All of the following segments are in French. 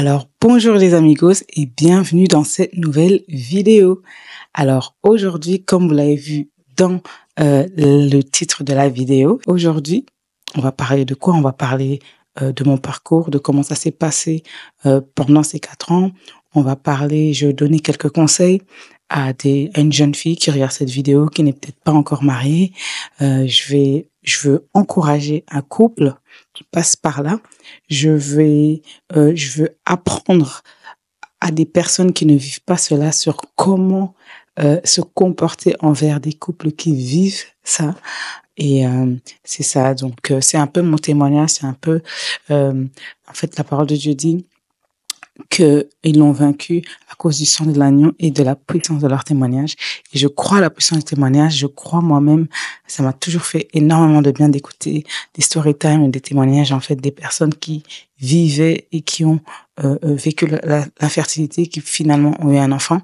Alors, bonjour les amigos et bienvenue dans cette nouvelle vidéo. Alors, aujourd'hui, comme vous l'avez vu dans le titre de la vidéo, aujourd'hui, on va parler de quoi? On va parler de mon parcours, de comment ça s'est passé pendant ces 4 ans. On va parler, je vais donner quelques conseils à une jeune fille qui regarde cette vidéo, qui n'est peut-être pas encore mariée. Je veux encourager un couple qui passe par là. Je veux apprendre à des personnes qui ne vivent pas cela sur comment se comporter envers des couples qui vivent ça. Et c'est ça. Donc, c'est un peu mon témoignage. C'est un peu, en fait, la parole de Dieu dit que ils l'ont vaincu à cause du sang de l'agneau et de la puissance de leur témoignage. Et je crois à la puissance du témoignage. Je crois moi-même. Ça m'a toujours fait énormément de bien d'écouter des story time et des témoignages, en fait, des personnes qui vivaient et qui ont vécu l'infertilité, qui finalement ont eu un enfant.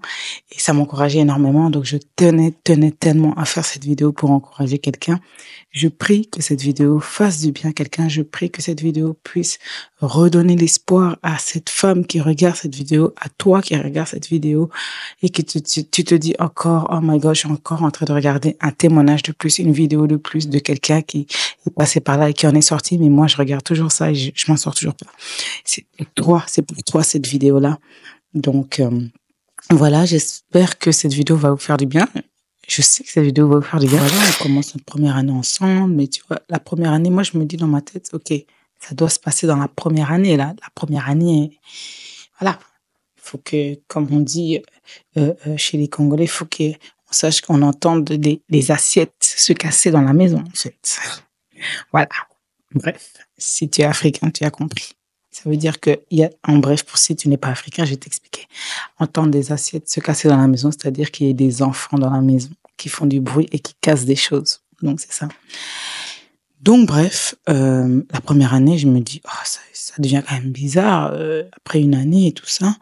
Et ça m'encourageait énormément. Donc, je tenais tellement à faire cette vidéo pour encourager quelqu'un. Je prie que cette vidéo fasse du bien à quelqu'un. Je prie que cette vidéo puisse redonner l'espoir à cette femme qui regarde cette vidéo, à toi qui regarde cette vidéo et que tu te dis encore, oh my God, je suis encore en train de regarder un témoignage de plus, une vidéo de plus de quelqu'un qui est passé par là et qui en est sorti. Mais moi, je regarde toujours ça et je m'en sors toujours pas. C'est pour toi cette vidéo-là. Donc, voilà, j'espère que cette vidéo va vous faire du bien. Je sais que cette vidéo va vous faire du bien. Voilà, on commence notre première année ensemble, mais tu vois, la première année, moi, je me dis dans ma tête, ok, ça doit se passer dans la première année, là. La première année, voilà. Il faut que, comme on dit chez les Congolais, il faut qu'on sache qu'on entende les assiettes se casser dans la maison, en fait. Voilà. Bref, si tu es africain, tu as compris. Ça veut dire que en bref, si tu n'es pas africain, je vais t'expliquer. Entendre des assiettes se casser dans la maison, c'est-à-dire qu'il y a des enfants dans la maison qui font du bruit et qui cassent des choses. Donc, c'est ça. Donc, bref, la première année, je me dis, oh, ça devient quand même bizarre, après une année et tout ça.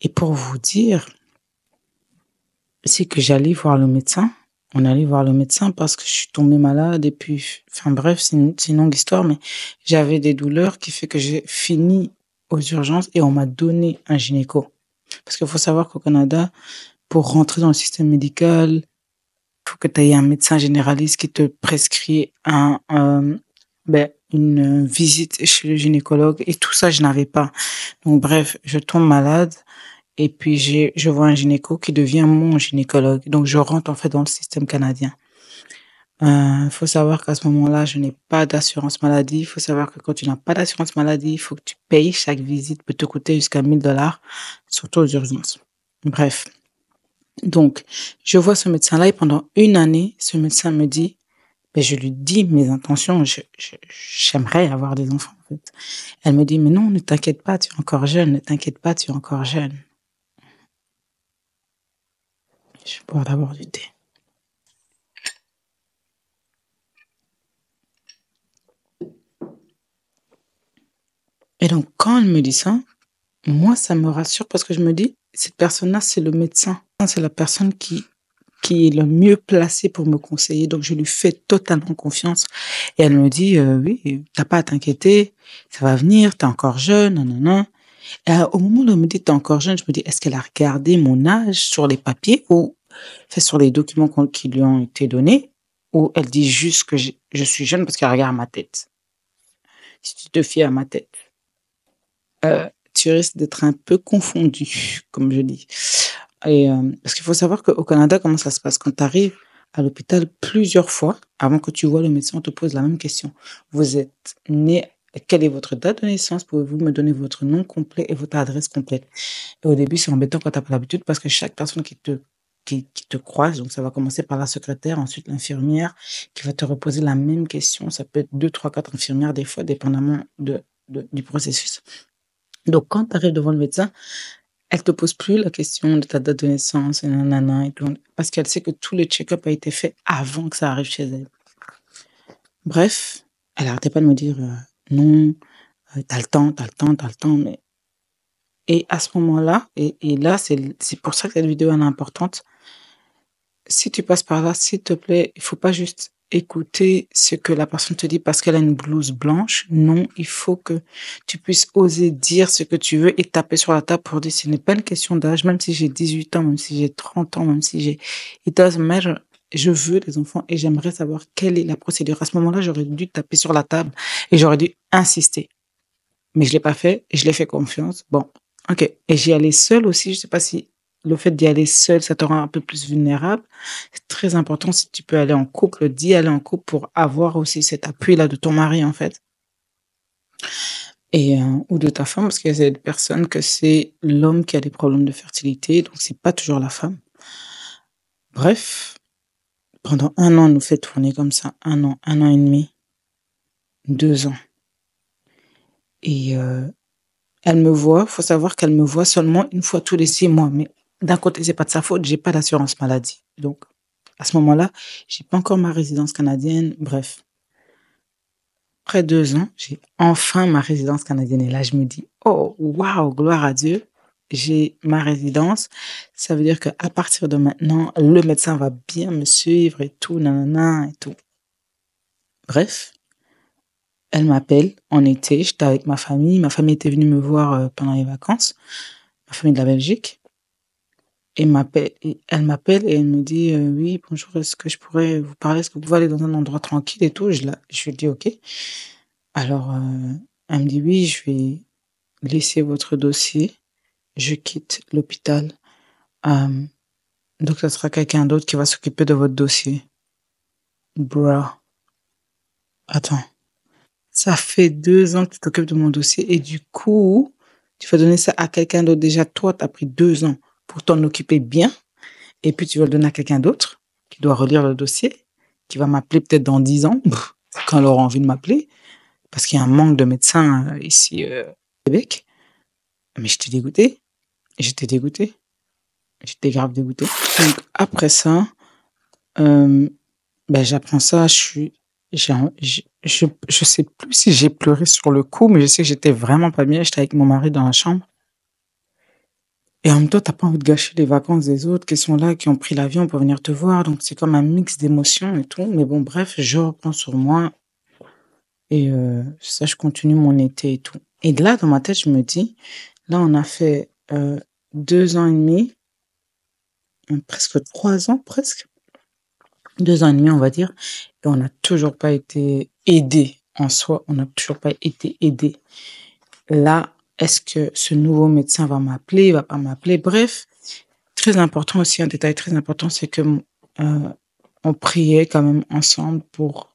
Et pour vous dire, c'est que j'allais voir le médecin. On allait voir le médecin parce que je suis tombée malade et puis, enfin bref, c'est une longue histoire, mais j'avais des douleurs qui fait que j'ai fini aux urgences et on m'a donné un gynéco. Parce qu'il faut savoir qu'au Canada, pour rentrer dans le système médical, il faut que tu aies un médecin généraliste qui te prescrit une visite chez le gynécologue et tout ça, je n'avais pas. Donc bref, je tombe malade. Et puis, je vois un gynéco qui devient mon gynécologue. Donc, je rentre en fait dans le système canadien. Faut savoir qu'à ce moment-là, je n'ai pas d'assurance maladie. Il faut savoir que quand tu n'as pas d'assurance maladie, il faut que tu payes. Chaque visite peut te coûter jusqu'à 1 000 $, surtout aux urgences. Bref. Donc, je vois ce médecin-là et pendant une année, ce médecin me dit, je lui dis mes intentions. J'aimerais avoir des enfants, en fait. Elle me dit, mais non, ne t'inquiète pas, tu es encore jeune. Ne t'inquiète pas, tu es encore jeune. Je vais boire d'abord du thé. Et donc, quand elle me dit ça, moi, ça me rassure parce que je me dis, cette personne-là, c'est le médecin. C'est la personne qui est le mieux placée pour me conseiller. Donc, je lui fais totalement confiance. Et elle me dit, oui, t'as pas à t'inquiéter, ça va venir, t'es encore jeune, nanana. Et au moment où elle me dit, t'es encore jeune, je me dis, est-ce qu'elle a regardé mon âge sur les papiers ou fait sur les documents qui lui ont été donnés, ou elle dit juste que je suis jeune parce qu'elle regarde ma tête. Si tu te fies à ma tête, tu risques d'être un peu confondu, comme je dis. Et parce qu'il faut savoir qu'au Canada, comment ça se passe? Quand tu arrives à l'hôpital plusieurs fois, avant que tu vois le médecin, on te pose la même question. Vous êtes né, quelle est votre date de naissance? Pouvez-vous me donner votre nom complet et votre adresse complète? Et au début, c'est embêtant quand tu n'as pas l'habitude parce que chaque personne qui te croise, donc ça va commencer par la secrétaire, ensuite l'infirmière qui va te reposer la même question. Ça peut être 2, 3, 4 infirmières des fois, dépendamment du processus. Donc, quand tu arrives devant le médecin, elle te pose plus la question de ta date de naissance, et nanana, et tout, parce qu'elle sait que tout le check-up a été fait avant que ça arrive chez elle. Bref, elle arrêtait pas de me dire non, t'as le temps, mais... Et à ce moment-là, et là, c'est pour ça que cette vidéo est importante. Si tu passes par là, s'il te plaît, il faut pas juste écouter ce que la personne te dit parce qu'elle a une blouse blanche. Non, il faut que tu puisses oser dire ce que tu veux et taper sur la table pour dire ce n'est pas une question d'âge, même si j'ai 18 ans, même si j'ai 30 ans, même si j'ai... It doesn't matter. Je veux des enfants et j'aimerais savoir quelle est la procédure. À ce moment-là, j'aurais dû taper sur la table et j'aurais dû insister. Mais je l'ai pas fait et je l'ai fait confiance. Bon, ok. Et j'y allais seule aussi. Je sais pas si le fait d'y aller seule, ça te rend un peu plus vulnérable. C'est très important si tu peux aller en couple, d'y aller en couple pour avoir aussi cet appui-là de ton mari, en fait. Et, ou de ta femme, parce qu'il y a des personnes que c'est l'homme qui a des problèmes de fertilité, donc c'est pas toujours la femme. Bref, pendant 1 an, on nous fait tourner comme ça. 1 an et demi, 2 ans. Et, elle me voit, faut savoir qu'elle me voit seulement une fois tous les 6 mois. Mais d'un côté, c'est pas de sa faute, j'ai pas d'assurance maladie. Donc, à ce moment-là, j'ai pas encore ma résidence canadienne. Bref. Après 2 ans, j'ai enfin ma résidence canadienne. Et là, je me dis, oh, waouh, gloire à Dieu. J'ai ma résidence. Ça veut dire qu'à partir de maintenant, le médecin va bien me suivre et tout, nanana, et tout. Bref. Elle m'appelle en été, j'étais avec ma famille. Ma famille était venue me voir pendant les vacances, ma famille de la Belgique. Et elle m'appelle et elle me dit oui, bonjour, est-ce que je pourrais vous parler? Est-ce que vous pouvez aller dans un endroit tranquille et tout? Je lui dis ok. Alors, elle me dit oui, je vais laisser votre dossier. Je quitte l'hôpital. Donc, ça sera quelqu'un d'autre qui va s'occuper de votre dossier. Bruh. Attends. Ça fait 2 ans que tu t'occupes de mon dossier et du coup, tu vas donner ça à quelqu'un d'autre. Déjà, toi, tu as pris 2 ans pour t'en occuper bien et puis tu vas le donner à quelqu'un d'autre qui doit relire le dossier, qui va m'appeler peut-être dans 10 ans, quand elle aura envie de m'appeler, parce qu'il y a un manque de médecins ici au Québec. Mais j'étais dégoûtée. J'étais dégoûtée. J'étais grave dégoûtée. Donc, après ça, j'apprends ça, je sais plus si j'ai pleuré sur le coup, mais je sais que j'étais vraiment pas bien. J'étais avec mon mari dans la chambre. Et en même temps, t'as pas envie de gâcher les vacances des autres qui sont là, qui ont pris l'avion pour venir te voir. Donc, c'est comme un mix d'émotions et tout. Mais bon, bref, je reprends sur moi. Et ça, je continue mon été et tout. Et là, dans ma tête, je me dis, là, on a fait 2 ans et demi, presque 3 ans, presque. 2 ans et demi, on va dire. Et on n'a toujours pas été aidé en soi. On n'a toujours pas été aidé. Là, est-ce que ce nouveau médecin va m'appeler, va pas m'appeler? Bref, très important aussi, un détail très important, c'est que on priait quand même ensemble pour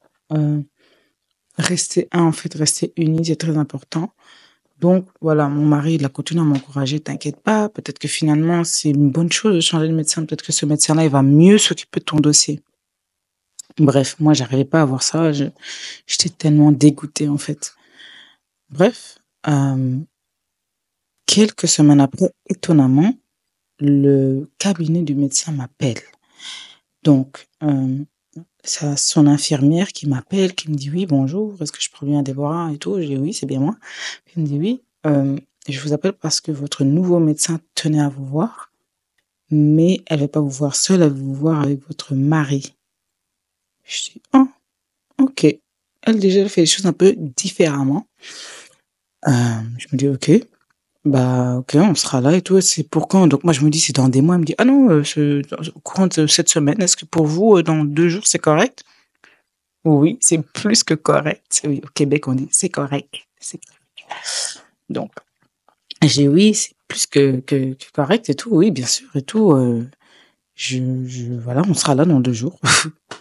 rester rester unis, c'est très important. Donc voilà, mon mari, il a continué à m'encourager, t'inquiète pas, peut-être que finalement c'est une bonne chose de changer de médecin, peut-être que ce médecin-là, il va mieux s'occuper de ton dossier. Bref, moi, j'arrivais pas à voir ça, j'étais tellement dégoûtée en fait. Bref, quelques semaines après, étonnamment, le cabinet du médecin m'appelle. Donc, c'est son infirmière qui m'appelle, qui me dit oui, bonjour, est-ce que je parle bien à Déborah et tout? Je dis oui, c'est bien moi. Elle me dit oui, je vous appelle parce que votre nouveau médecin tenait à vous voir, mais elle ne veut pas vous voir seule, elle veut vous voir avec votre mari. Je dis oh, ok. Elle déjà elle fait les choses un peu différemment. Je me dis ok. Bah, ok, on sera là et tout. C'est pour quand? Donc, moi, je me dis, c'est dans des mois. Elle me dit, ah non, au courant de cette semaine, est-ce que pour vous, dans 2 jours, c'est correct? Oui, c'est plus que correct. Oui, au Québec, on dit, c'est correct. C'est correct. Donc, j'ai oui, c'est plus que correct et tout. Oui, bien sûr et tout. Voilà, on sera là dans 2 jours.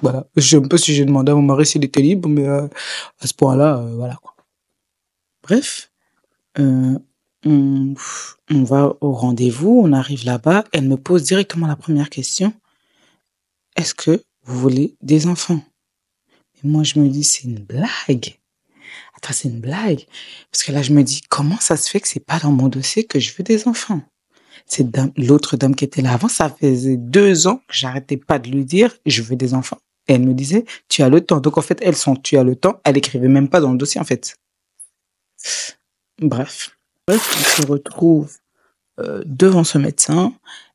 Voilà. Je sais même pas si j'ai demandé à mon mari s'il était libre, mais à ce point-là, voilà, quoi. Bref, on va au rendez-vous, on arrive là-bas, elle me pose directement la première question. Est-ce que vous voulez des enfants? Et moi, je me dis, c'est une blague. Attends, c'est une blague. Parce que là, je me dis, comment ça se fait que c'est pas dans mon dossier que je veux des enfants? L'autre dame qui était là avant, ça faisait 2 ans que j'arrêtais pas de lui dire, je veux des enfants. Et elle me disait, tu as le temps. Donc, en fait, tu as le temps, elle écrivait même pas dans le dossier, en fait. Bref, on se retrouve devant ce médecin.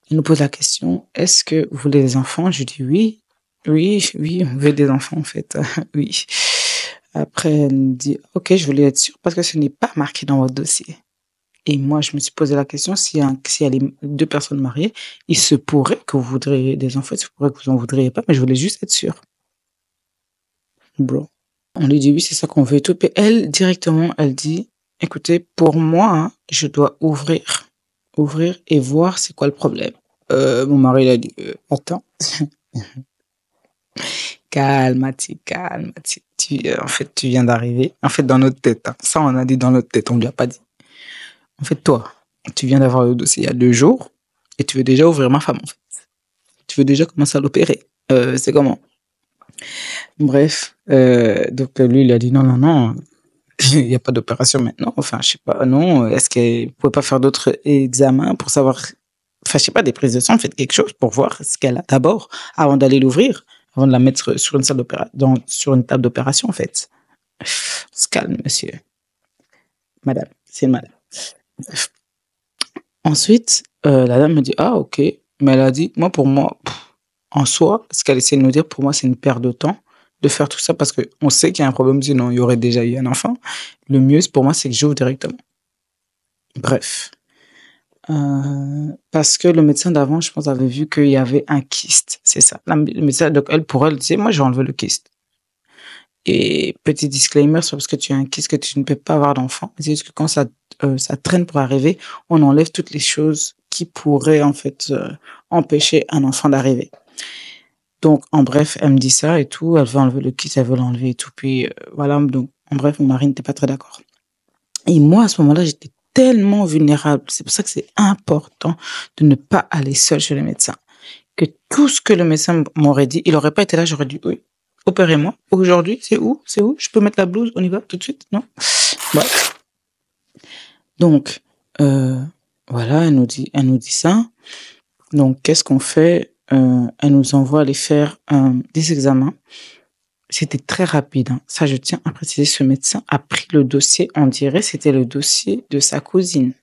Il nous pose la question, est-ce que vous voulez des enfants? Je dis oui. Oui, oui, on veut des enfants, en fait. Oui. Après, elle me dit, OK, je voulais être sûre parce que ce n'est pas marqué dans votre dossier. Et moi, je me suis posé la question, s'il y a les 2 personnes mariées, il se pourrait que vous voudriez des enfants, il se pourrait que vous en voudriez pas, mais je voulais juste être sûre. Bro. On lui dit: «Oui, c'est ça qu'on veut et tout», puis elle, directement, elle dit: «Écoutez, pour moi, hein, je dois ouvrir et voir c'est quoi le problème». Mon mari, il a dit: attends, calme-toi, en fait, tu viens d'arriver». En fait, dans notre tête, hein, ça, on a dit dans notre tête, on lui a pas dit. En fait, toi, tu viens d'avoir le dossier il y a 2 jours et tu veux déjà ouvrir ma femme, en fait. Tu veux déjà commencer à l'opérer. C'est comment? Bref, donc lui, il a dit: «Non, non, non, il y a pas d'opération maintenant. Enfin, je sais pas, non. Est-ce que vous pouvez pas faire d'autres examens pour savoir, enfin, je sais pas, des prises de sang, faites quelque chose pour voir ce qu'elle a d'abord avant d'aller l'ouvrir, avant de la mettre sur une salle sur une table d'opération, en fait. On se calme, monsieur, madame, c'est une madame. Bref. Ensuite, la dame me dit: «Ah, OK». Mais elle a dit: «Moi, pour moi, en soi, ce qu'elle essaie de nous dire, pour moi, c'est une perte de temps de faire tout ça parce qu'on sait qu'il y a un problème, sinon il y aurait déjà eu un enfant. Le mieux, pour moi, c'est que j'ouvre directement». Bref. Parce que le médecin d'avant, je pense, avait vu qu'il y avait un kyste, c'est ça. Le médecin, donc elle, pour elle, disait: «Moi, j'ai enlevé le kyste». Et petit disclaimer, c'est parce que tu as un kyste que tu ne peux pas avoir d'enfant. C'est juste que quand ça traîne pour arriver, on enlève toutes les choses qui pourraient, en fait, empêcher un enfant d'arriver. Donc, en bref, elle me dit ça et tout, elle veut enlever le kyste, elle veut l'enlever et tout, puis, voilà, donc en bref, mon mari n'était pas très d'accord. Et moi, à ce moment-là, j'étais tellement vulnérable. C'est pour ça que c'est important de ne pas aller seul chez le médecin. Que tout ce que le médecin m'aurait dit, il aurait pas été là, j'aurais dit: «Oui, opérez-moi. Aujourd'hui, c'est où? C'est où? Je peux mettre la blouse? On y va tout de suite?» Non? Bref. Donc, voilà, elle nous dit ça. Donc, qu'est-ce qu'on fait? Elle nous envoie aller faire, des examens. C'était très rapide, hein. Ça, je tiens à préciser, ce médecin a pris le dossier, on dirait c'était le dossier de sa cousine.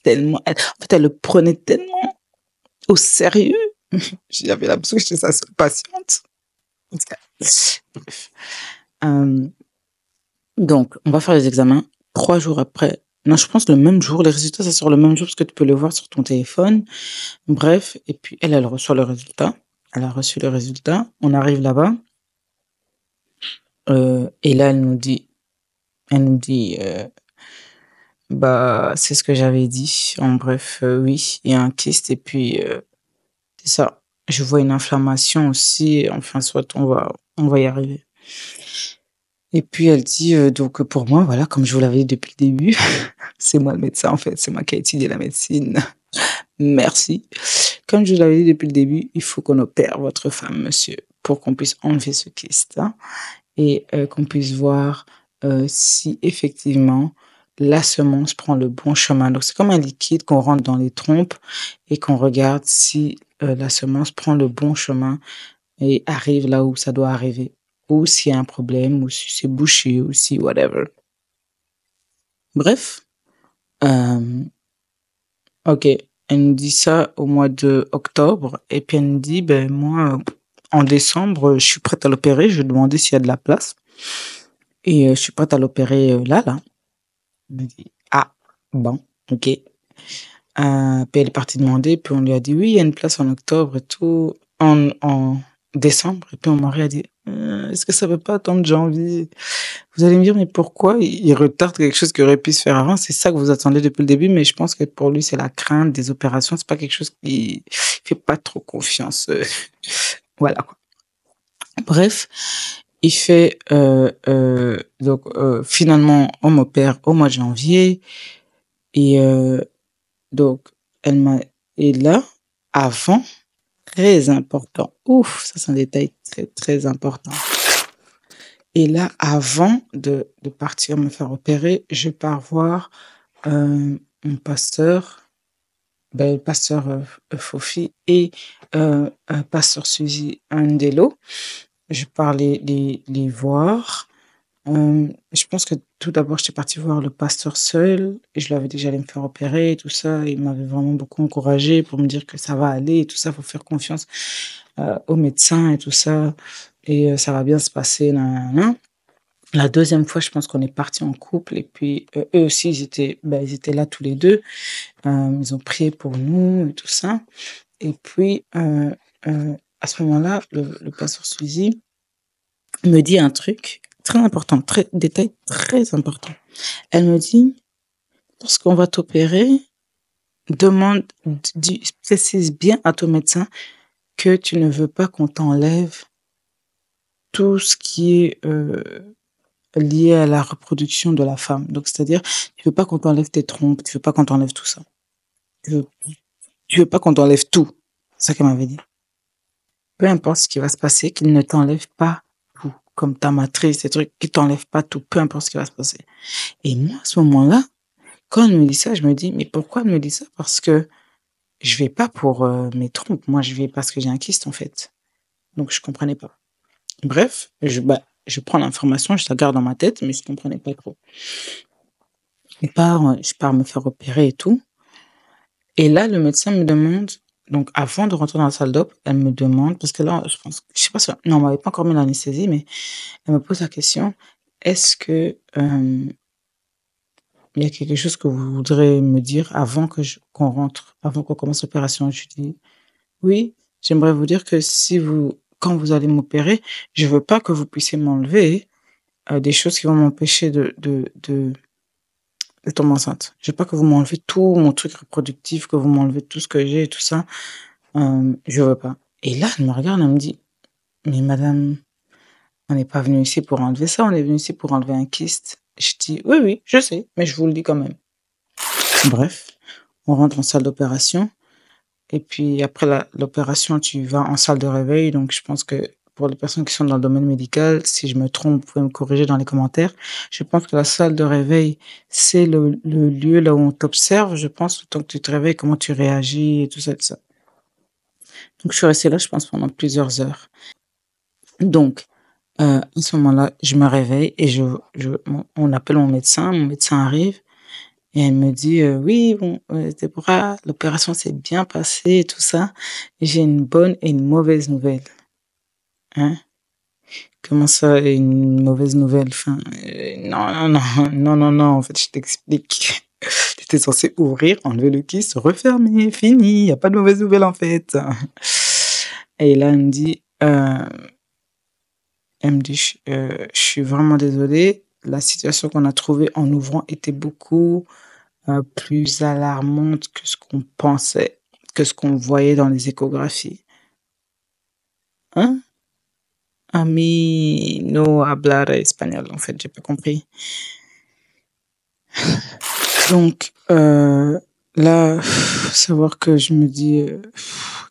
Tellement en fait, elle le prenait tellement au sérieux. J'avais l'impression que j'étais sa seule patiente. En tout cas, bref. Donc, on va faire les examens. 3 jours après, non, je pense le même jour, les résultats, ça sort le même jour parce que tu peux le voir sur ton téléphone. Bref, et puis elle, elle reçoit le résultat. Elle a reçu le résultat. On arrive là-bas, et là, elle nous dit: «Bah, c'est ce que j'avais dit. En bref, oui, il y a un kyste et puis, c'est ça. Je vois une inflammation aussi, enfin soit, on va y arriver». Et puis elle dit, donc pour moi, voilà, comme je vous l'avais dit depuis le début, c'est moi le médecin, en fait, c'est moi qui ai étudié la médecine. Merci. Comme je vous l'avais dit depuis le début, il faut qu'on opère votre femme, monsieur, pour qu'on puisse enlever ce kyste, hein, et qu'on puisse voir, si effectivement la semence prend le bon chemin. Donc c'est comme un liquide qu'on rentre dans les trompes et qu'on regarde si, la semence prend le bon chemin et arrive là où ça doit arriver, ou s'il y a un problème, ou si c'est bouché, ou si whatever. Bref, OK, elle nous dit ça au mois de octobre et puis elle nous dit: «Ben moi, en décembre, je suis prête à l'opérer». Je lui ai demandé s'il y a de la place et «Je suis prête à l'opérer, là». Elle m'a dit: «Ah, bon, OK». Puis elle est partie demander, puis on lui a dit: «Oui, il y a une place en octobre et tout, en décembre», et puis mon mari a dit: Est-ce que ça peut pas attendre janvier?» Vous allez me dire: «Mais pourquoi il retarde quelque chose qui aurait pu se faire avant?» C'est ça que vous attendez depuis le début, mais je pense que pour lui, c'est la crainte des opérations, c'est pas quelque chose qui il fait pas trop confiance, voilà quoi. Bref, il fait, donc finalement, on m'opère au mois de janvier et donc elle m'a et là, avant, très important, ouf, ça c'est un détail très, très important. Et là, avant de partir me faire opérer, je pars voir, mon pasteur, ben, pasteur, Fofi et pasteur Suzy Andelo. Je pars les voir. Je pense que tout d'abord, j'étais partie voir le pasteur seul et je lui avais dit que j'allais me faire opérer et tout ça. Il m'avait vraiment beaucoup encouragée pour me dire que ça va aller et tout ça, faut faire confiance aux médecins et tout ça et ça va bien se passer, nanana. La deuxième fois, je pense qu'on est partis en couple et puis eux aussi, ils étaient là tous les deux. Ils ont prié pour nous et tout ça. Et puis, à ce moment-là, le pasteur Suzy me dit un truc très important, détail très important. Elle me dit, lorsqu'on va t'opérer, précise bien à ton médecin que tu ne veux pas qu'on t'enlève tout ce qui est lié à la reproduction de la femme. Donc, c'est-à-dire, tu veux pas qu'on t'enlève tes trompes, tu veux pas qu'on t'enlève tout ça. Tu veux pas qu'on t'enlève tout. C'est ça qu'elle m'avait dit. Peu importe ce qui va se passer, qu'il ne t'enlève pas tout. Comme ta matrice, ces trucs, qu'il t'enlève pas tout. Peu importe ce qui va se passer. Et moi, à ce moment-là, quand elle me dit ça, je me dis, mais pourquoi elle me dit ça? Parce que je vais pas pour mes trompes. Moi, je vais parce que j'ai un kyste, en fait. Donc, je comprenais pas. Bref, je prends l'information, je la garde dans ma tête, mais je comprenais pas trop. Je pars me faire opérer et tout. Et là, le médecin me demande, donc avant de rentrer dans la salle d'op, elle me demande, parce que là, je sais pas si, non, on m'avait pas encore mis l'anesthésie, mais elle me pose la question, est-ce que il y a quelque chose que vous voudrez me dire avant qu'on rentre, avant qu'on commence l'opération? Je lui dis, oui, j'aimerais vous dire que quand vous allez m'opérer, je veux pas que vous puissiez m'enlever des choses qui vont m'empêcher de tomber enceinte. Je veux pas que vous m'enlevez tout mon truc reproductif, que vous m'enlevez tout ce que j'ai et tout ça. Je veux pas. Et là, elle me regarde, elle me dit, mais madame, on n'est pas venu ici pour enlever ça, on est venu ici pour enlever un kyste. Je dis, oui, oui, je sais, mais je vous le dis quand même. Bref, on rentre en salle d'opération. Et puis après l'opération, tu vas en salle de réveil. Donc je pense que pour les personnes qui sont dans le domaine médical, si je me trompe, vous pouvez me corriger dans les commentaires. Je pense que la salle de réveil, c'est le lieu là où on t'observe. Je pense, le temps que tu te réveilles, comment tu réagis et tout ça, tout ça. Donc je suis restée là, je pense, pendant plusieurs heures. Donc, à ce moment-là, je me réveille et on appelle mon médecin arrive et elle me dit, oui, bon, Déborah, l'opération s'est bien passée et tout ça. J'ai une bonne et une mauvaise nouvelle. Hein? Comment ça, une mauvaise nouvelle? Enfin, non, en fait, je t'explique. Tu étais censé ouvrir, enlever le kyste, refermer, fini, y a pas de mauvaise nouvelle en fait. Et là, elle me dit, je suis vraiment désolée. La situation qu'on a trouvée en ouvrant était beaucoup plus alarmante que ce qu'on pensait, que ce qu'on voyait dans les échographies. Hein? A mí no hablar espagnol, en fait, j'ai pas compris. Donc, là, savoir que je me dis,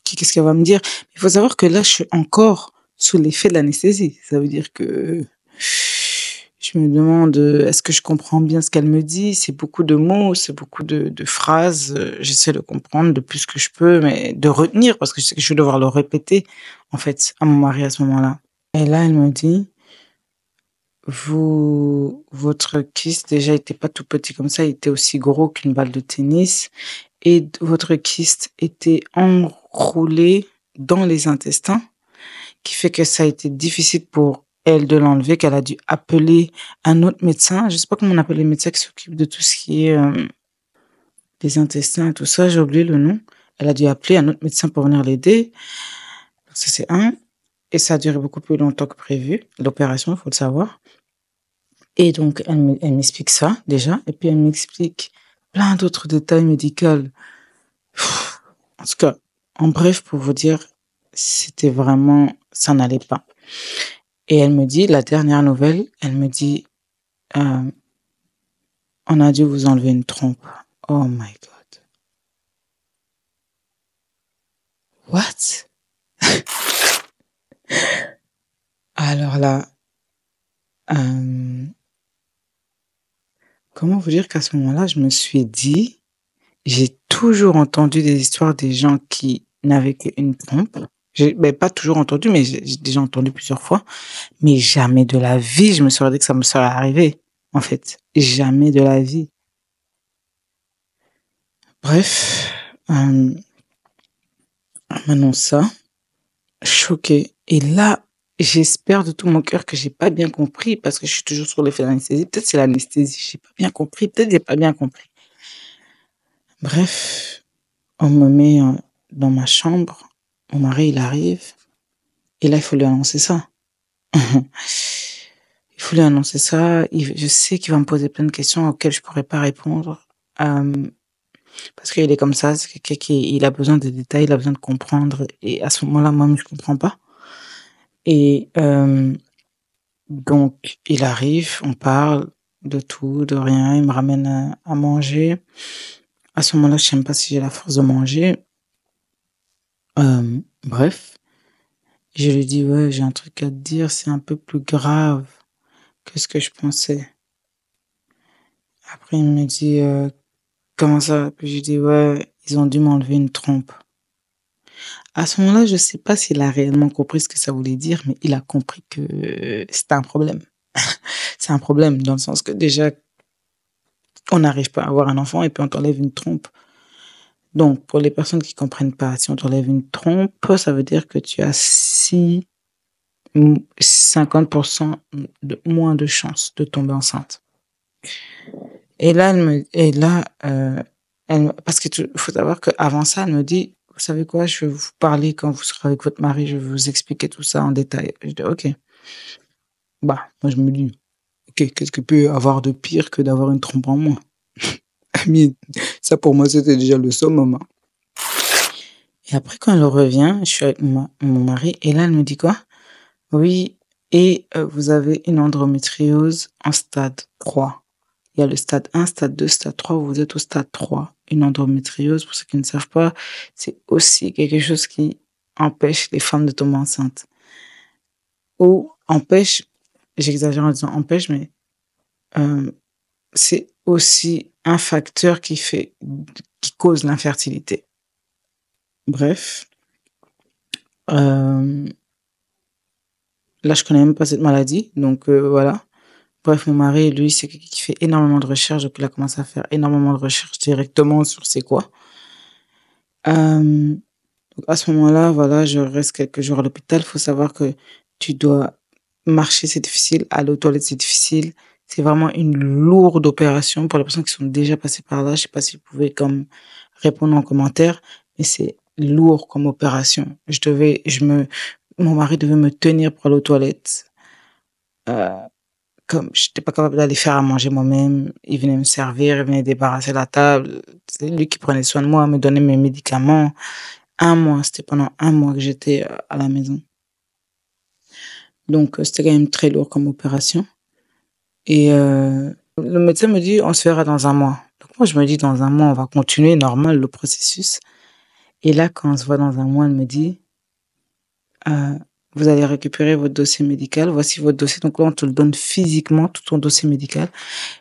qu'est-ce qu'elle va me dire? Il faut savoir que là, je suis encore sous l'effet de l'anesthésie. Ça veut dire que je me demande, est-ce que je comprends bien ce qu'elle me dit? C'est beaucoup de mots, c'est beaucoup de phrases. J'essaie de comprendre le plus que je peux, mais de retenir, parce que je sais que je vais devoir le répéter, en fait, à mon mari à ce moment-là. Et là, elle me dit, votre kyste déjà était pas tout petit comme ça, il était aussi gros qu'une balle de tennis. Et votre kyste était enroulé dans les intestins, qui fait que ça a été difficile pour elle de l'enlever, qu'elle a dû appeler un autre médecin. Je sais pas comment on appelle les médecins qui s'occupent de tout ce qui est les intestins et tout ça, j'ai oublié le nom. Elle a dû appeler un autre médecin pour venir l'aider. Ça, c'est un. Et ça a duré beaucoup plus longtemps que prévu, l'opération, il faut le savoir. Et donc, elle m'explique ça, déjà. Et puis, elle m'explique plein d'autres détails médicaux. En tout cas, en bref, pour vous dire, c'était vraiment, ça n'allait pas. Et elle me dit, la dernière nouvelle, elle me dit, on a dû vous enlever une trompe. Oh my God. What? Alors là, comment vous dire qu'à ce moment-là, je me suis dit, j'ai toujours entendu des histoires des gens qui n'avaient qu'une trompe. Pas toujours entendu, mais j'ai déjà entendu plusieurs fois. Mais jamais de la vie, je me serais dit que ça me serait arrivé. en fait. Jamais de la vie. Bref, elle m'annonce ça, choquée. Et là, j'espère de tout mon cœur que j'ai pas bien compris parce que je suis toujours sur l'effet d'anesthésie. Peut-être c'est l'anesthésie, j'ai pas bien compris. Peut-être j'ai pas bien compris. Bref, on me met dans ma chambre. Mon mari, il arrive. Et là, il faut lui annoncer ça. Il faut lui annoncer ça. Je sais qu'il va me poser plein de questions auxquelles je pourrais pas répondre. Parce qu'il est comme ça, c'est quelqu'un il a besoin de détails, il a besoin de comprendre. Et à ce moment-là, moi-même, je comprends pas. Et donc, il arrive, on parle de tout, de rien. Il me ramène à manger. À ce moment-là, je sais même pas si j'ai la force de manger. Bref, je lui dis, ouais, j'ai un truc à te dire, c'est un peu plus grave que ce que je pensais. Après, il me dit, comment ça? Puis je dis, ouais, ils ont dû m'enlever une trompe. À ce moment-là, je sais pas s'il a réellement compris ce que ça voulait dire, mais il a compris que c'était un problème. C'est un problème dans le sens que déjà, on n'arrive pas à avoir un enfant et puis on t'enlève une trompe. Donc, pour les personnes qui comprennent pas, si on t'enlève une trompe, ça veut dire que tu as 50% de moins de chances de tomber enceinte. Et là, parce que faut savoir qu'avant ça, elle me dit, vous savez quoi, je vais vous parler quand vous serez avec votre mari, je vais vous expliquer tout ça en détail. Je dis, ok. Bah, moi, je me dis, ok, qu'est-ce que peut avoir de pire que d'avoir une trompe en moins? Mais ça, pour moi, c'était déjà le summum, hein. Et après, quand elle revient, je suis avec mon mari, et là, elle me dit quoi? Oui, et vous avez une endométriose en stade 3. Il y a le stade 1, stade 2, stade 3, vous êtes au stade 3. Une endométriose, pour ceux qui ne savent pas, c'est aussi quelque chose qui empêche les femmes de tomber enceintes. Ou empêche, j'exagère en disant empêche, mais c'est aussi un facteur qui cause l'infertilité. Bref, là je connais même pas cette maladie, donc voilà. Bref, mon mari, lui, c'est quelqu'un qui fait énormément de recherches, donc il a commencé à faire énormément de recherches directement sur c'est quoi. Donc à ce moment-là, voilà, je reste quelques jours à l'hôpital. Il faut savoir que tu dois marcher, c'est difficile, aller aux toilettes, c'est difficile. C'est vraiment une lourde opération pour les personnes qui sont déjà passées par là. Je sais pas si vous pouvez comme répondre en commentaire, mais c'est lourd comme opération. Mon mari devait me tenir pour aller aux toilettes. Comme j'étais pas capable d'aller faire à manger moi-même, il venait me servir, il venait débarrasser la table. C'est lui qui prenait soin de moi, me donnait mes médicaments. C'était pendant 1 mois que j'étais à la maison. Donc, c'était quand même très lourd comme opération. Et le médecin me dit, on se verra dans 1 mois. Donc moi, je me dis, dans 1 mois, on va continuer normal le processus. Et là, quand on se voit dans 1 mois, elle me dit, vous allez récupérer votre dossier médical. Voici votre dossier. Donc là, on te le donne physiquement, tout ton dossier médical.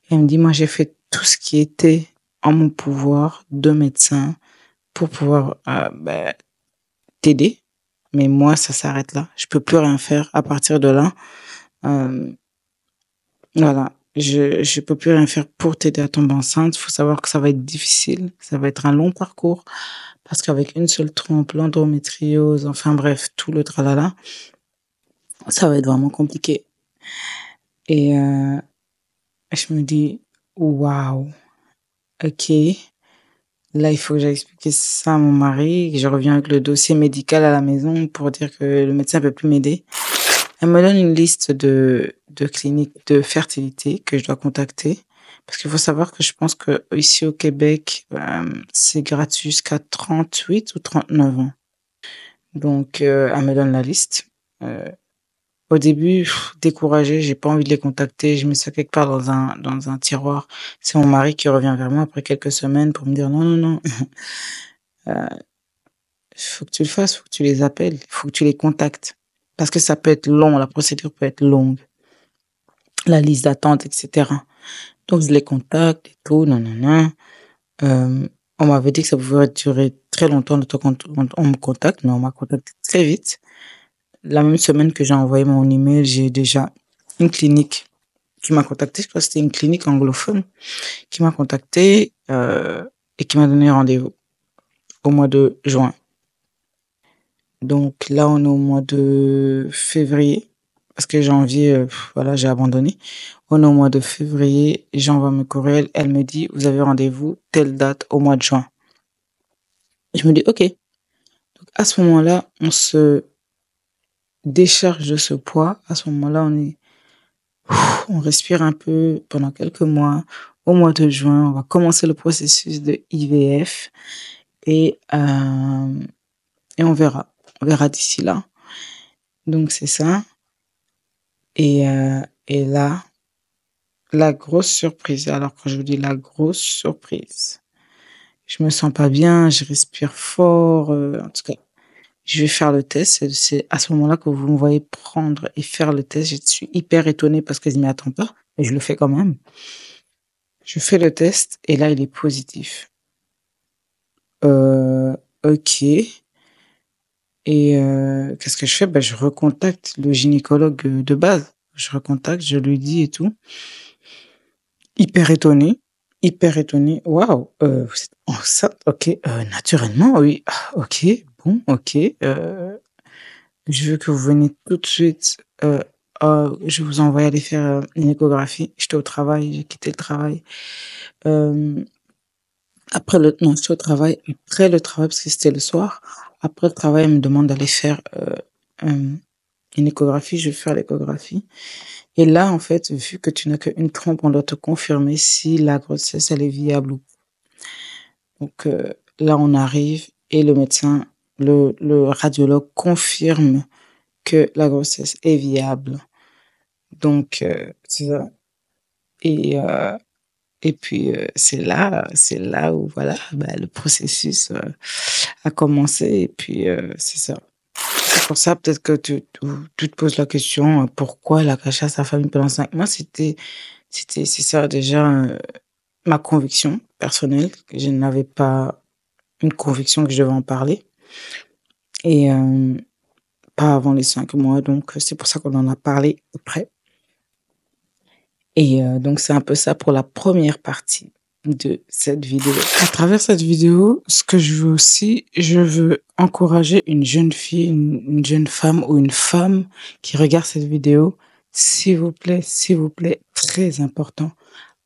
Et elle me dit, moi, j'ai fait tout ce qui était en mon pouvoir de médecin pour pouvoir t'aider. Mais moi, ça s'arrête là. Je peux plus rien faire à partir de là. Voilà. Je peux plus rien faire pour t'aider à tomber enceinte. Faut savoir que ça va être difficile. Ça va être un long parcours. Parce qu'avec une seule trompe, l'endométriose, enfin bref, tout le tralala, ça va être vraiment compliqué. Et je me dis, waouh, ok. Là, il faut que j'aille expliquer ça à mon mari. Je reviens avec le dossier médical à la maison pour dire que le médecin peut plus m'aider. Elle me donne une liste de cliniques de fertilité que je dois contacter. Parce qu'il faut savoir que je pense que ici au Québec, c'est gratuit jusqu'à 38 ou 39 ans. Donc, elle me donne la liste. Au début, découragée, j'ai pas envie de les contacter. Je mets ça quelque part dans un tiroir. C'est mon mari qui revient vers moi après quelques semaines pour me dire non, non, non. Faut que tu le fasses, faut que tu les appelles, faut que tu les contactes. Parce que ça peut être long, la procédure peut être longue. La liste d'attente, etc. Donc, je les contacte et tout, non, non, non. On m'avait dit que ça pouvait durer très longtemps le temps qu'on me contacte, mais on m'a contacté très vite. La même semaine que j'ai envoyé mon email, j'ai déjà une clinique qui m'a contacté, je crois que c'était une clinique anglophone, qui m'a contacté et qui m'a donné rendez-vous au mois de juin. Donc là, on est au mois de février, parce que janvier, voilà, j'ai abandonné. On est au mois de février, j'envoie mes courriels, elle me dit, vous avez rendez-vous telle date au mois de juin. Je me dis, ok. Donc à ce moment-là, on se décharge de ce poids. À ce moment-là, on respire un peu pendant quelques mois. Au mois de juin, on va commencer le processus de IVF et, et on verra. On verra d'ici là. Donc c'est ça. Et là, la grosse surprise. Alors quand je vous dis la grosse surprise, je me sens pas bien, je respire fort. En tout cas, je vais faire le test. C'est à ce moment-là que vous me voyez prendre et faire le test. Je suis hyper étonnée parce que je m'y attends pas, mais je le fais quand même. Je fais le test et là, il est positif. Ok. Et qu'est-ce que je fais? Ben, je recontacte le gynécologue de base. Je recontacte, je lui dis et tout. Hyper étonné. Hyper étonné. Waouh, vous êtes enceinte? Ok, naturellement, oui. Ah, ok, bon, ok. Je veux que vous veniez tout de suite. Je vous envoie aller faire une échographie. J'étais au travail, j'ai quitté le travail. Non, j'étais au travail. Après le travail, parce que c'était le soir. Après le travail, elle me demande d'aller faire une échographie. Je vais faire l'échographie. Et là, en fait, vu que tu n'as qu'une trompe, on doit te confirmer si la grossesse, elle est viable ou pas. Donc là, on arrive et le médecin, le radiologue confirme que la grossesse est viable. Donc, c'est ça. Et, euh, et puis, c'est là où, voilà, bah, le processus a commencé. Et puis, c'est ça. C'est pour ça, peut-être que tu te poses la question, pourquoi elle a caché à sa famille pendant 5 mois? C'est ça, déjà, ma conviction personnelle. Je n'avais pas une conviction que je devais en parler. Et pas avant les 5 mois. Donc, c'est pour ça qu'on en a parlé après. Et donc, c'est un peu ça pour la première partie de cette vidéo. À travers cette vidéo, ce que je veux aussi, je veux encourager une jeune fille, une jeune femme ou une femme qui regarde cette vidéo. S'il vous plaît, très important,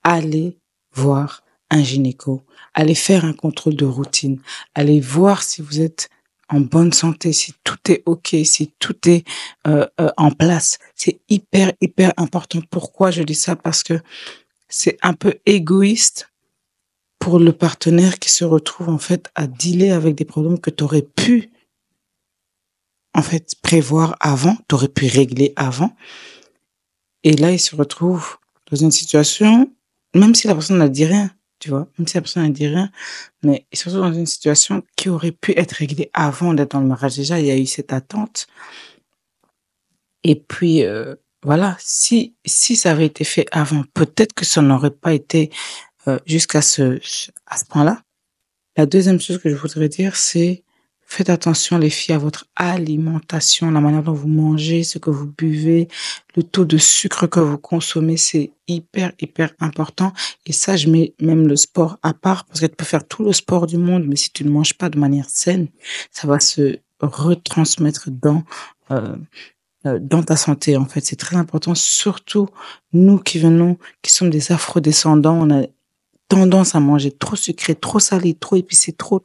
allez voir un gynéco. Allez faire un contrôle de routine. Allez voir si vous êtes en bonne santé, si tout est OK, si tout est en place. C'est hyper, hyper important. Pourquoi je dis ça? Parce que c'est un peu égoïste pour le partenaire qui se retrouve en fait à dealer avec des problèmes que tu aurais pu en fait prévoir avant, tu aurais pu régler avant. Et là, il se retrouve dans une situation, même si la personne n'a dit rien, tu vois, même si la personne n'a dit rien, mais il se retrouve dans une situation qui aurait pu être réglée avant d'être dans le mariage. Déjà, il y a eu cette attente. Et puis, voilà, si ça avait été fait avant, peut-être que ça n'aurait pas été jusqu'à à ce point-là. La deuxième chose que je voudrais dire, c'est faites attention les filles à votre alimentation, la manière dont vous mangez, ce que vous buvez, le taux de sucre que vous consommez, c'est hyper, hyper important. Et ça, je mets même le sport à part parce que tu peux faire tout le sport du monde, mais si tu ne manges pas de manière saine, ça va se retransmettre dans ta santé, en fait. C'est très important, surtout nous qui sommes des afro-descendants, on a tendance à manger trop sucré, trop salé, trop épicé, trop.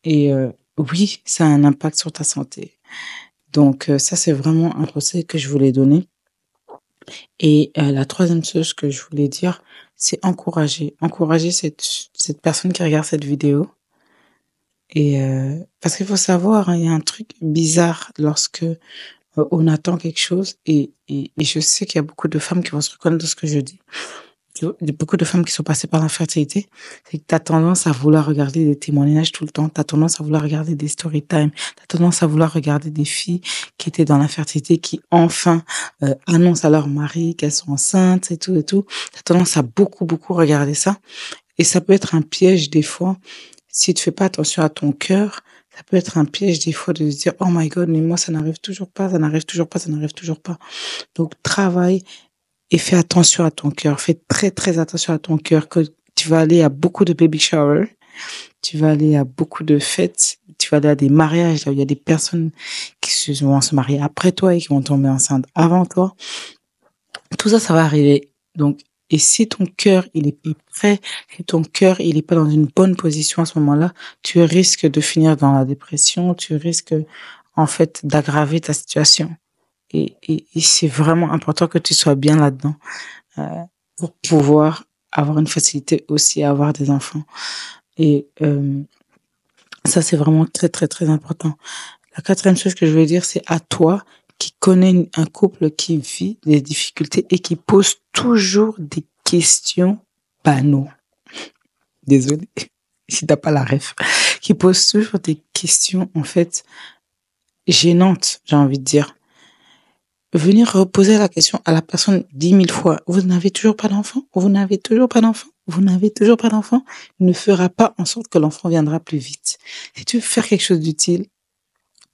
Et oui, ça a un impact sur ta santé. Donc ça, c'est vraiment un conseil que je voulais donner. Et la troisième chose que je voulais dire, c'est encourager cette personne qui regarde cette vidéo. Et parce qu'il faut savoir, hein, il y a un truc bizarre lorsque on attend quelque chose. Et je sais qu'il y a beaucoup de femmes qui vont se reconnaître dans ce que je dis. Il y a beaucoup de femmes qui sont passées par l'infertilité, c'est que tu as tendance à vouloir regarder des témoignages tout le temps, tu as tendance à vouloir regarder des story time, tu as tendance à vouloir regarder des filles qui étaient dans l'infertilité, qui enfin annoncent à leur mari qu'elles sont enceintes et tout. Tu as tendance à beaucoup regarder ça. Et ça peut être un piège des fois, si tu fais pas attention à ton cœur, ça peut être un piège des fois de se dire, oh my God, mais moi ça n'arrive toujours pas. Donc travaille et fais attention à ton cœur. Fais très, très attention à ton cœur, que tu vas aller à beaucoup de baby showers, tu vas aller à beaucoup de fêtes, tu vas aller à des mariages, là où il y a des personnes vont se marier après toi et qui vont tomber enceintes avant toi. Tout ça, ça va arriver. Donc, et si ton cœur, il est pas prêt, si ton cœur, il est pas dans une bonne position à ce moment-là, tu risques de finir dans la dépression, tu risques, en fait, d'aggraver ta situation. Et c'est vraiment important que tu sois bien là-dedans, euh, pour pouvoir avoir une facilité aussi à avoir des enfants. Et ça, c'est vraiment très, très, très important. La quatrième chose que je veux dire, c'est à toi qui connais un couple qui vit des difficultés et qui pose toujours des questions banaux. Désolé si t'as pas la ref. Qui pose toujours des questions, en fait, gênantes, j'ai envie de dire. Venir reposer la question à la personne 10 000 fois. Vous n'avez toujours pas d'enfant? Vous n'avez toujours pas d'enfant? Vous n'avez toujours pas d'enfant? Ne fera pas en sorte que l'enfant viendra plus vite. Si tu veux faire quelque chose d'utile,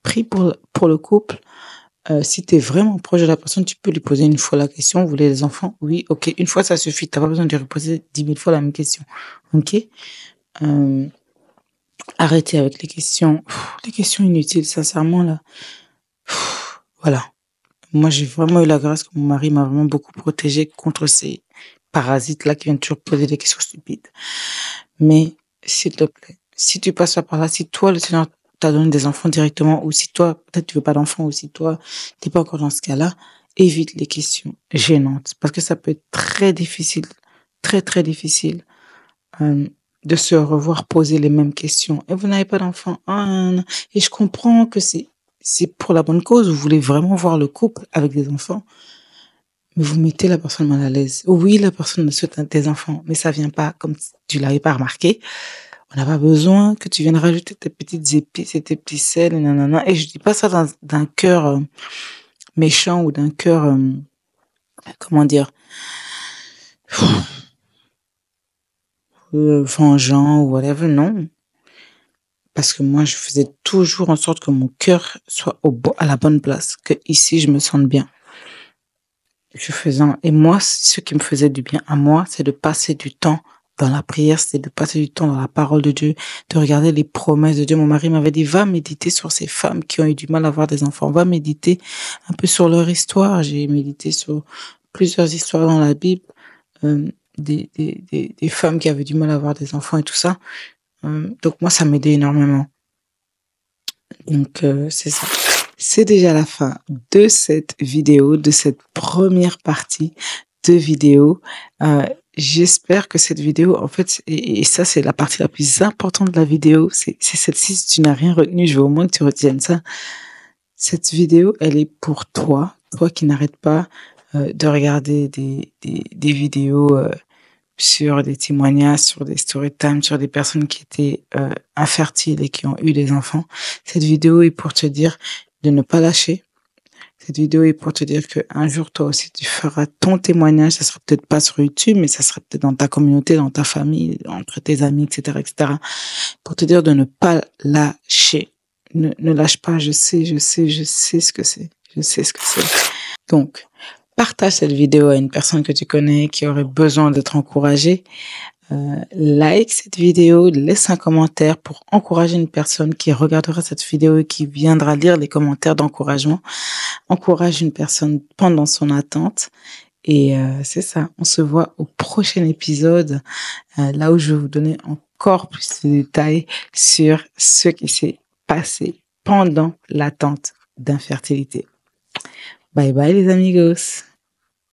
prie pour le couple. Si tu es vraiment proche de la personne, tu peux lui poser une fois la question. Vous voulez des enfants? Oui, ok. Une fois, ça suffit. T'as pas besoin de lui reposer 10 000 fois la même question. Ok? Arrêtez avec les questions inutiles, sincèrement, là. Voilà. Moi, j'ai vraiment eu la grâce que mon mari m'a vraiment beaucoup protégée contre ces parasites-là qui viennent toujours poser des questions stupides. Mais, s'il te plaît, si tu passes pas par là, si toi, le Seigneur t'a donné des enfants directement, ou si toi, peut-être tu veux pas d'enfants, ou si toi, t'es pas encore dans ce cas-là, évite les questions gênantes. Parce que ça peut être très difficile, très, très difficile, de se revoir poser les mêmes questions. Et vous n'avez pas d'enfant? Ah, non, non. Et je comprends que c'est pour la bonne cause. Vous voulez vraiment voir le couple avec des enfants. Mais vous mettez la personne mal à l'aise. Oui, la personne souhaite des enfants, mais ça vient pas comme tu l'avais pas remarqué. On n'a pas besoin que tu viennes rajouter tes petites épices et tes petits sels, et nanana. Et je dis pas ça d'un cœur méchant ou d'un cœur, comment dire, vengeant ou whatever. Non. Parce que moi, je faisais toujours en sorte que mon cœur soit à la bonne place, que ici, je me sente bien. Et moi, ce qui me faisait du bien à moi, c'est de passer du temps dans la prière, c'est de passer du temps dans la parole de Dieu, de regarder les promesses de Dieu. Mon mari m'avait dit, va méditer sur ces femmes qui ont eu du mal à avoir des enfants, va méditer un peu sur leur histoire. J'ai médité sur plusieurs histoires dans la Bible, des femmes qui avaient du mal à avoir des enfants et tout ça. Donc moi, ça m'aidait énormément. Donc c'est ça. C'est déjà la fin de cette vidéo, de cette première partie de vidéo. J'espère que cette vidéo, en fait, et ça c'est la partie la plus importante de la vidéo, c'est celle-ci. Si tu n'as rien retenu, je veux au moins que tu retiennes ça. Cette vidéo, elle est pour toi, toi qui n'arrêtes pas de regarder des vidéos sur des témoignages, sur des story time, sur des personnes qui étaient infertiles et qui ont eu des enfants. Cette vidéo est pour te dire de ne pas lâcher. Cette vidéo est pour te dire que un jour, toi aussi, tu feras ton témoignage. Ça sera peut-être pas sur YouTube, mais ça sera peut-être dans ta communauté, dans ta famille, entre tes amis, etc., etc. Pour te dire de ne pas lâcher. Ne lâche pas. Je sais ce que c'est. Je sais ce que c'est. Donc, partage cette vidéo à une personne que tu connais qui aurait besoin d'être encouragée. Like cette vidéo, laisse un commentaire pour encourager une personne qui regardera cette vidéo et qui viendra lire les commentaires d'encouragement. Encourage une personne pendant son attente. Et c'est ça, on se voit au prochain épisode, là où je vais vous donner encore plus de détails sur ce qui s'est passé pendant l'attente d'infertilité. Bye bye les amigos.